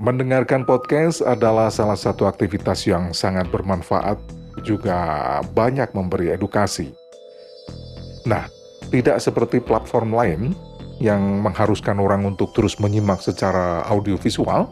Mendengarkan podcast adalah salah satu aktivitas yang sangat bermanfaat, juga banyak memberi edukasi. Nah, tidak seperti platform lain yang mengharuskan orang untuk terus menyimak secara audiovisual,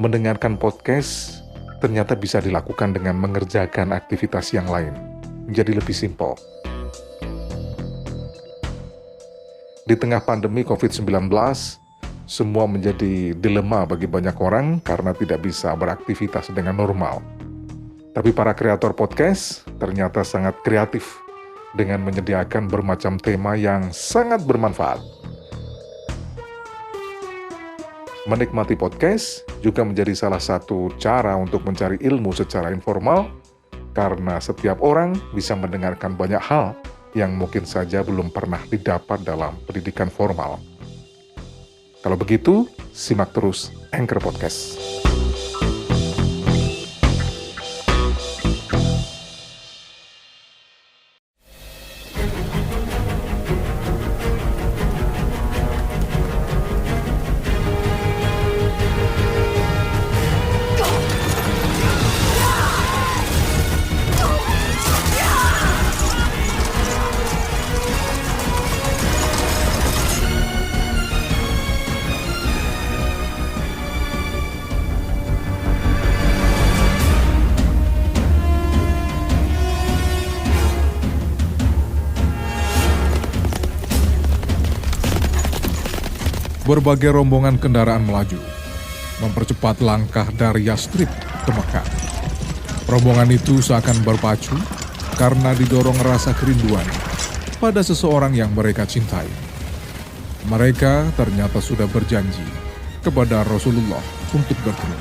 mendengarkan podcast ternyata bisa dilakukan dengan mengerjakan aktivitas yang lain. Jadi lebih simpel. Di tengah pandemi COVID-19, semua menjadi dilema bagi banyak orang karena tidak bisa beraktivitas dengan normal. Tapi para kreator podcast ternyata sangat kreatif dengan menyediakan bermacam tema yang sangat bermanfaat. Menikmati podcast juga menjadi salah satu cara untuk mencari ilmu secara informal, karena setiap orang bisa mendengarkan banyak hal yang mungkin saja belum pernah didapat dalam pendidikan formal. Kalau begitu, simak terus Anchor Podcast. Berbagai rombongan kendaraan melaju, mempercepat langkah dari Yastrib ke Mekah. Rombongan itu seakan berpacu karena didorong rasa kerinduan pada seseorang yang mereka cintai. Mereka ternyata sudah berjanji kepada Rasulullah untuk bertemu.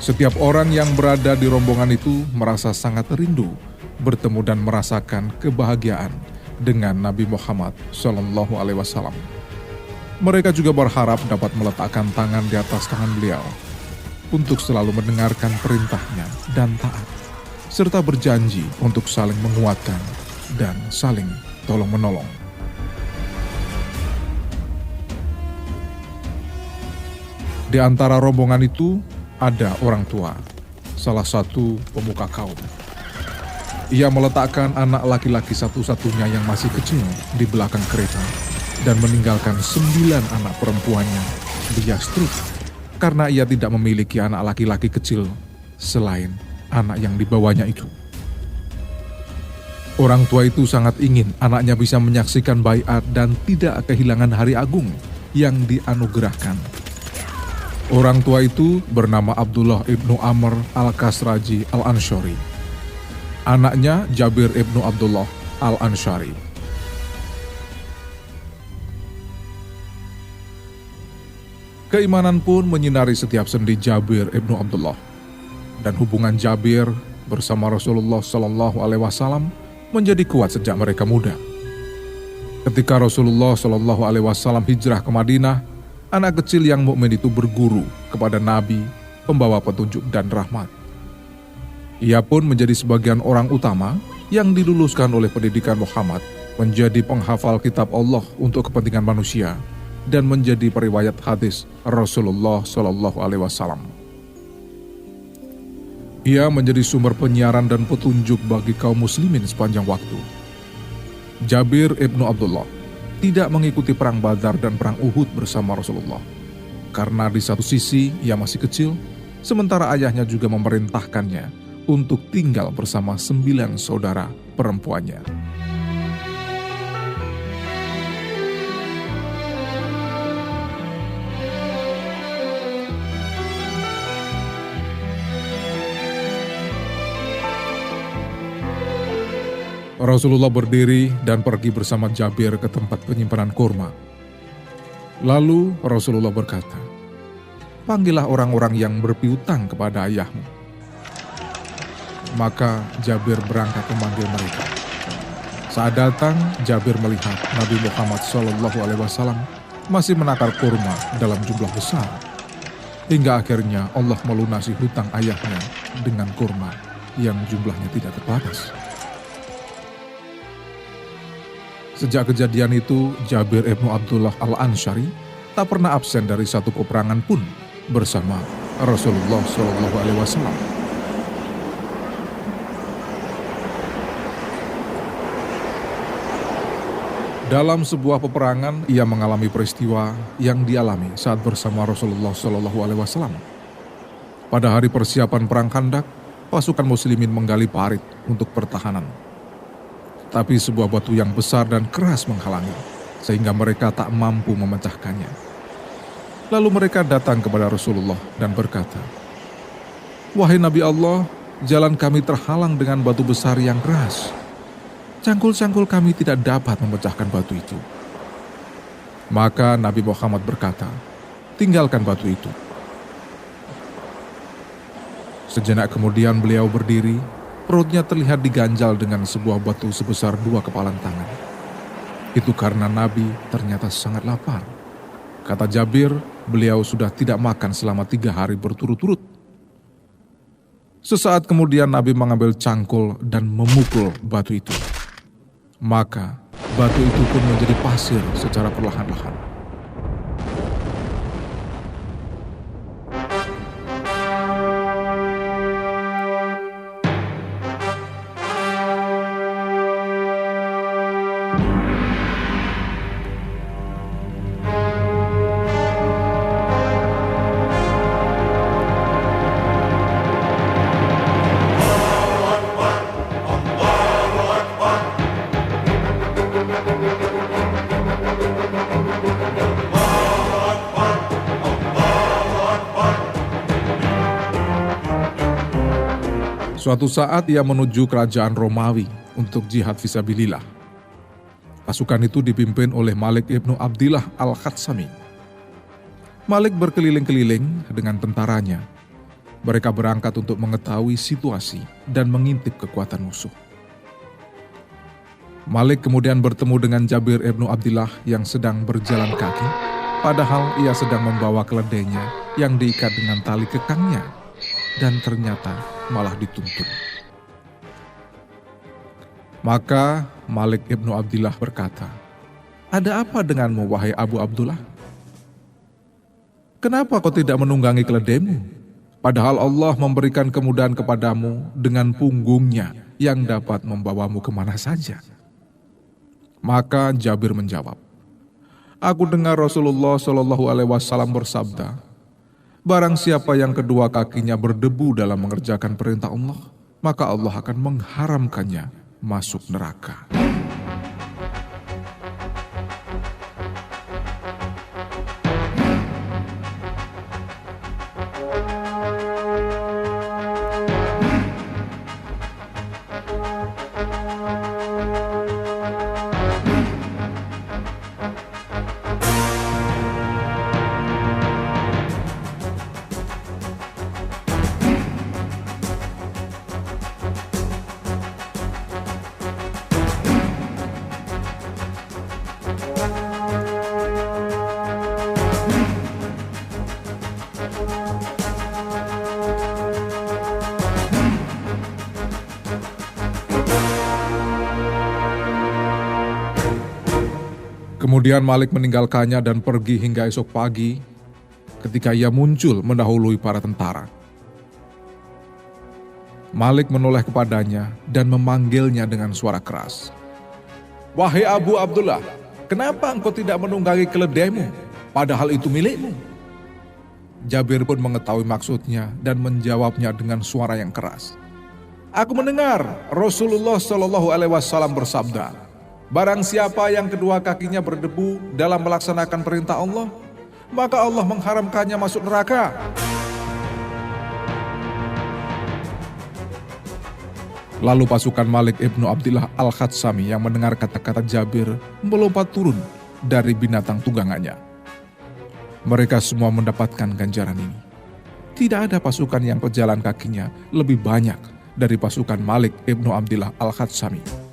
Setiap orang yang berada di rombongan itu merasa sangat rindu bertemu dan merasakan kebahagiaan dengan Nabi Muhammad SAW. Mereka juga berharap dapat meletakkan tangan di atas tangan beliau untuk selalu mendengarkan perintahnya dan taat, serta berjanji untuk saling menguatkan dan saling tolong-menolong. Di antara rombongan itu ada orang tua, salah satu pemuka kaum. Ia meletakkan anak laki-laki satu-satunya yang masih kecil di belakang kereta dan meninggalkan 9 anak perempuannya di Yastrib karena ia tidak memiliki anak laki-laki kecil selain anak yang dibawanya itu. Orang tua itu sangat ingin anaknya bisa menyaksikan baiat dan tidak kehilangan hari agung yang dianugerahkan. Orang tua itu bernama Abdullah ibnu Amr al-Khazraji al-Ansyari. Anaknya Jabir ibnu Abdullah al-Ansyari. Keimanan pun menyinari setiap sendi Jabir ibnu Abdullah, dan hubungan Jabir bersama Rasulullah SAW menjadi kuat sejak mereka muda. Ketika Rasulullah SAW hijrah ke Madinah, anak kecil yang mukmin itu berguru kepada Nabi, pembawa petunjuk dan rahmat. Ia pun menjadi sebagian orang utama yang diluluskan oleh pendidikan Muhammad, menjadi penghafal kitab Allah untuk kepentingan manusia, dan menjadi periwayat hadis Rasulullah SAW. Ia menjadi sumber penyiaran dan petunjuk bagi kaum muslimin sepanjang waktu. Jabir ibnu Abdullah tidak mengikuti perang Badar dan perang Uhud bersama Rasulullah, karena di satu sisi ia masih kecil, sementara ayahnya juga memerintahkannya untuk tinggal bersama 9 saudara perempuannya. Rasulullah berdiri dan pergi bersama Jabir ke tempat penyimpanan kurma. Lalu Rasulullah berkata, "Panggillah orang-orang yang berpiutang kepada ayahmu." Maka Jabir berangkat memanggil mereka. Saat datang, Jabir melihat Nabi Muhammad SAW masih menakar kurma dalam jumlah besar, hingga akhirnya Allah melunasi hutang ayahnya dengan kurma yang jumlahnya tidak terbatas. Sejak kejadian itu, Jabir ibnu Abdullah al-Ansyari tak pernah absen dari satu peperangan pun bersama Rasulullah SAW. Dalam sebuah peperangan, ia mengalami peristiwa yang dialami saat bersama Rasulullah SAW. Pada hari persiapan perang Khandak, pasukan muslimin menggali parit untuk pertahanan. Tapi sebuah batu yang besar dan keras menghalangi, sehingga mereka tak mampu memecahkannya. Lalu mereka datang kepada Rasulullah dan berkata, "Wahai Nabi Allah, jalan kami terhalang dengan batu besar yang keras. Cangkul-cangkul kami tidak dapat memecahkan batu itu." Maka Nabi Muhammad berkata, "Tinggalkan batu itu." Sejenak kemudian beliau berdiri, perutnya terlihat diganjal dengan sebuah batu sebesar 2 kepalan tangan. Itu karena Nabi ternyata sangat lapar. Kata Jabir, beliau sudah tidak makan selama 3 hari berturut-turut. Sesaat kemudian Nabi mengambil cangkul dan memukul batu itu. Maka batu itu pun menjadi pasir secara perlahan-lahan. Suatu saat ia menuju kerajaan Romawi untuk jihad fisabilillah. Pasukan itu dipimpin oleh Malik ibnu Abdillah al-Khatsami. Malik berkeliling-keliling dengan tentaranya. Mereka berangkat untuk mengetahui situasi dan mengintip kekuatan musuh. Malik kemudian bertemu dengan Jabir ibnu Abdillah yang sedang berjalan kaki, padahal ia sedang membawa keledainya yang diikat dengan tali kekangnya, dan ternyata malah dituntun. Maka Malik ibnu Abdillah berkata, "Ada apa denganmu, wahai Abu Abdullah? Kenapa kau tidak menunggangi keledaimu? Padahal Allah memberikan kemudahan kepadamu dengan punggungnya yang dapat membawamu kemana saja." Maka Jabir menjawab, "Aku dengar Rasulullah SAW bersabda, barang siapa yang kedua kakinya berdebu dalam mengerjakan perintah Allah, maka Allah akan mengharamkannya masuk neraka." Kemudian Malik meninggalkannya dan pergi hingga esok pagi ketika ia muncul mendahului para tentara. Malik menoleh kepadanya dan memanggilnya dengan suara keras. "Wahai Abu Abdullah, kenapa engkau tidak menunggangi keledaimu, padahal itu milikmu?" Jabir pun mengetahui maksudnya dan menjawabnya dengan suara yang keras. "Aku mendengar Rasulullah SAW bersabda, barang siapa yang kedua kakinya berdebu dalam melaksanakan perintah Allah, maka Allah mengharamkannya masuk neraka." Lalu pasukan Malik ibnu Abdillah al-Khatsami yang mendengar kata-kata Jabir melompat turun dari binatang tunggangannya. Mereka semua mendapatkan ganjaran ini. Tidak ada pasukan yang pejalan kakinya lebih banyak dari pasukan Malik ibnu Abdillah al-Khatsami.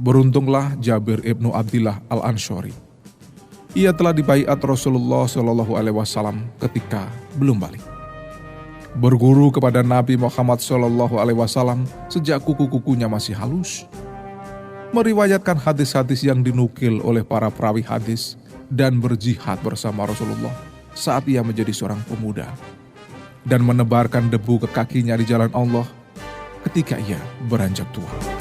Beruntunglah Jabir ibnu Abdillah al-Ansyari. Ia telah dibaiat Rasulullah Shallallahu Alaihi Wasallam ketika belum balik. Berguru kepada Nabi Muhammad Shallallahu Alaihi Wasallam sejak kuku-kukunya masih halus. Meriwayatkan hadis-hadis yang dinukil oleh para perawi hadis dan berjihad bersama Rasulullah saat ia menjadi seorang pemuda dan menebarkan debu ke kakinya di jalan Allah ketika ia beranjak tua.